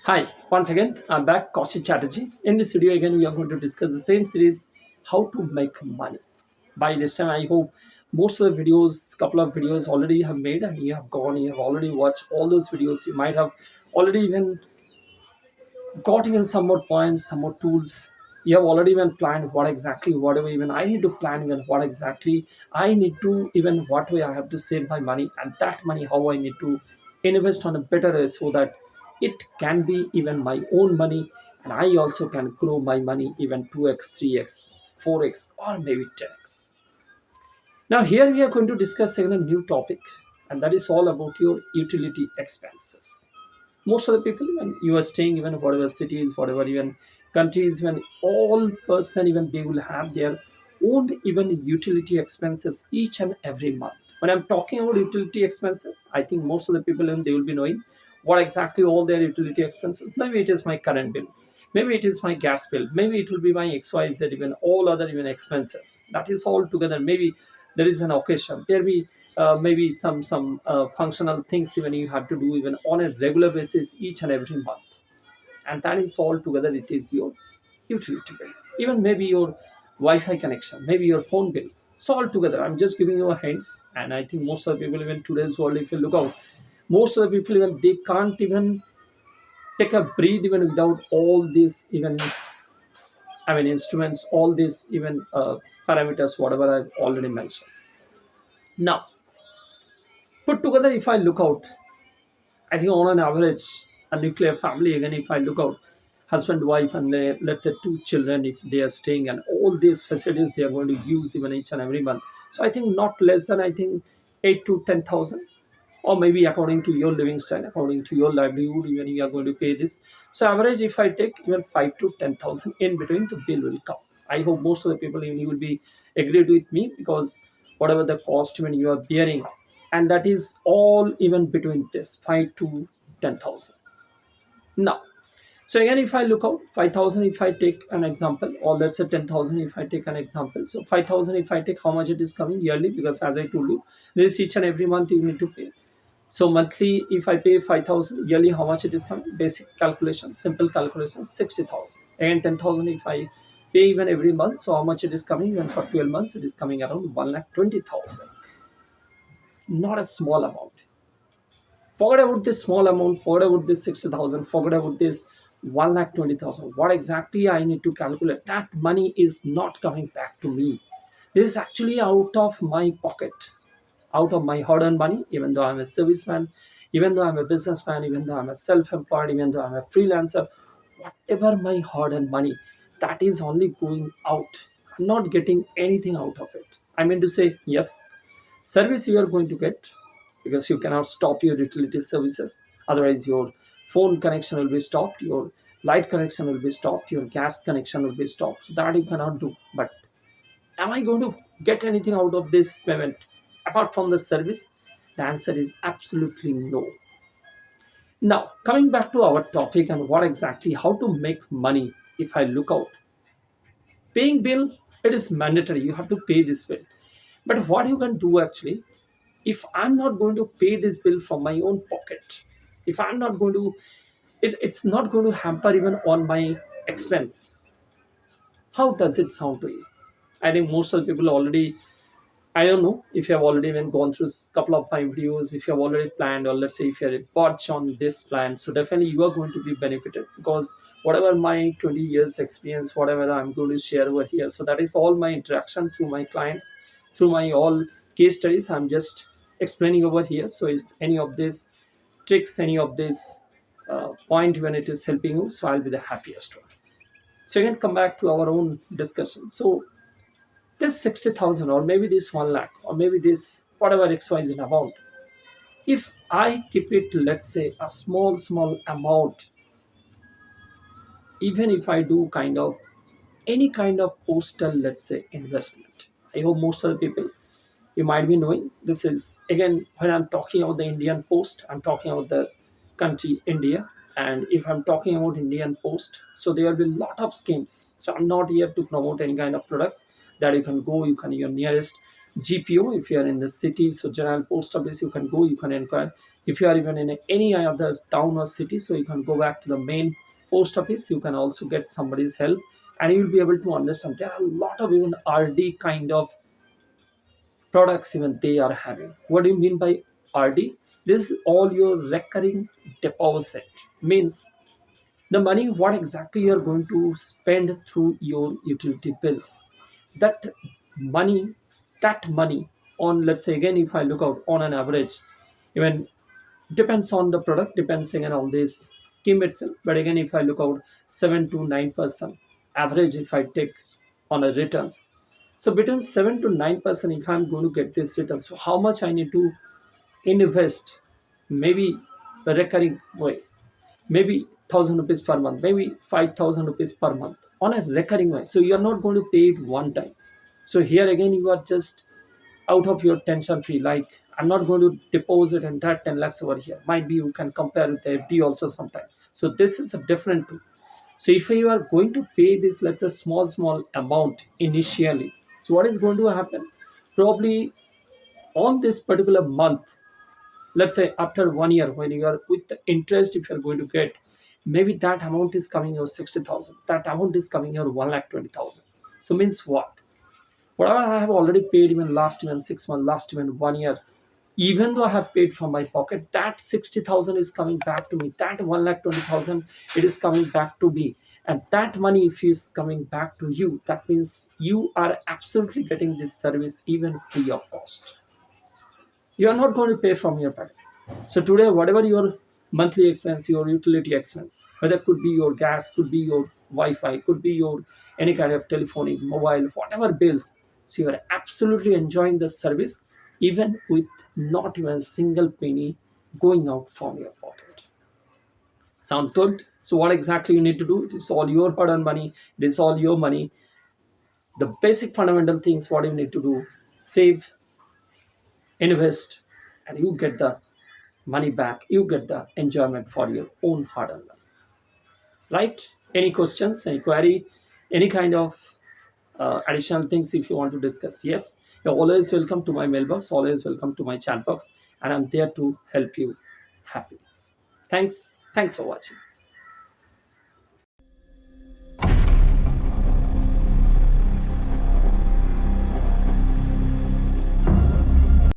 Hi, once again, I'm back, Kaushik Chatterjee. In this video, again, we are going to discuss the same series, how to make money. By this time, I hope most of the videos, couple of videos already have made, and you have gone, you have already watched all those videos. You might have already even got even some more points, some more tools. You have already even planned what exactly, whatever even I need to plan, even what exactly I need to, even what way I have to save my money, and that money, how I need to invest on a better way so that it can be even my own money and I also can grow my money even 2x, 3x, 4x, or maybe 10x. Now, here we are going to discuss again a new topic, and that is all about your utility expenses. Most of the people, when you are staying, even whatever cities, whatever even countries, when all person, even they will have their own even utility expenses each and every month. When I'm talking about utility expenses, I think most of the people, and they will be knowing what exactly all their utility expenses. Maybe it is my current bill, maybe it is my gas bill, maybe it will be my xyz, even all other even expenses, that is all together. Maybe there is an occasion, there be maybe some functional things even you have to do even on a regular basis each and every month, and that is all together, it is your utility bill. Even maybe your wi-fi connection, maybe your phone bill. So all together, I'm just giving you a hints, and I think most of the people, even today's world, if you look out, most of the people, even they can't even take a breathe even without all these even, I mean, instruments, all these even parameters, whatever I've already mentioned. Now, put together, if I look out, I think on an average, a nuclear family, again, if I look out, husband, wife, and let's say two children, if they are staying, and all these facilities they are going to use even each and every month. So I think not less than, I think, 8 to 10,000, or maybe according to your living style, according to your livelihood, even you are going to pay this. So average, if I take even 5 to 10,000 in between, the bill will come. I hope most of the people, even you will be agreed with me, because whatever the cost when you are bearing, and that is all even between this 5 to 10,000. Now, so again, if I look out 5,000, if I take an example, or let's say 10,000, if I take an example. So 5,000, if I take how much it is coming yearly, because as I told you, this each and every month you need to pay. So monthly, if I pay 5,000, yearly how much it is coming? Basic calculation, simple calculation, 60,000. And 10,000, if I pay even every month, so how much it is coming? Even for 12 months, it is coming around 1,20,000. Not a small amount. Forget about this small amount, forget about this 60,000, forget about this 1,20,000. What exactly I need to calculate? That money is not coming back to me. This is actually out of my pocket, out of my hard earned money, even though I'm a serviceman, even though I'm a businessman, even though I'm a self employed, even though I'm a freelancer, whatever my hard earned money, that is only going out. I'm not getting anything out of it. I mean to say, yes, service you are going to get, because you cannot stop your utility services, otherwise your phone connection will be stopped, your light connection will be stopped, your gas connection will be stopped, so that you cannot do. But am I going to get anything out of this payment apart from the service? The answer is absolutely no. Now, coming back to our topic and what exactly how to make money, if I look out, paying bill, it is mandatory, you have to pay this bill. But what you can do actually, if I'm not going to pay this bill from my own pocket, if I'm not going to, it's not going to hamper even on my expense, how does it sound to you? I think most of the people already, I don't know if you have already even gone through a couple of my videos, if you have already planned, or let's say if you're a watch on this plan, so definitely you are going to be benefited, because whatever my 20 years experience, whatever I'm going to share over here, so that is all my interaction through my clients, through my all case studies, I'm just explaining over here. So if any of these tricks, any of this point when it is helping you, so I'll be the happiest one. So again, come back to our own discussion. So this 60,000, or maybe this 1 lakh, or maybe this whatever XYZ amount, if I keep it, let's say, a small amount, even if I do kind of any kind of postal, let's say, investment, I hope most of the people, you might be knowing, this is again, when I'm talking about the Indian Post, I'm talking about the country India. And if I'm talking about Indian Post, so there will be a lot of schemes. So I'm not here to promote any kind of products, that you can go, you can your nearest GPO. If you are in the city, so general post office, you can go, you can inquire. If you are even in any other town or city, so you can go back to the main post office. You can also get somebody's help, and you will be able to understand. There are a lot of even RD kind of products even they are having. What do you mean by RD? This is all your recurring deposit. Means the money what exactly you are going to spend through your utility bills. That money, that money on, let's say again, if I look out on an average, even depends on the product, depends again on this scheme itself. But again, if I look out 7 to 9% average, if I take on a returns, so between 7 to 9%, if I'm going to get this return, so how much I need to invest? Maybe a recurring way, maybe 1,000 rupees per month, maybe 5,000 rupees per month on a recurring way. So you are not going to pay it one time. So here again, you are just out of your tension free. Like, I'm not going to deposit entire 10 lakhs over here. Might be you can compare with the FD also sometimes. So this is a different tool. So if you are going to pay this, let's say small amount initially, so what is going to happen? Probably on this particular month, let's say after 1 year, when you are with the interest, if you're going to get, maybe that amount is coming your 60,000, that amount is coming your 1,20,000. So means what? Whatever I have already paid even last even 6 months, last even 1 year, even though I have paid from my pocket, that 60,000 is coming back to me. That 1,20,000, it is coming back to me. And that money, if is coming back to you, that means you are absolutely getting this service even free of cost. You are not going to pay from your pocket. So today, whatever your monthly expense, your utility expense, whether it could be your gas, could be your Wi-Fi, could be your any kind of telephonic, mobile, whatever bills. So you are absolutely enjoying the service, even with not even a single penny going out from your pocket. Sounds good. So what exactly you need to do? It is all your hard-earned money. It is all your money. The basic fundamental things what you need to do: save, invest, and you get the money back. You get the enjoyment for your own hard earned money. Right? Any questions, any query, any kind of additional things if you want to discuss? Yes, you're always welcome to my mailbox, always welcome to my chat box, and I'm there to help you happily. Thanks for watching.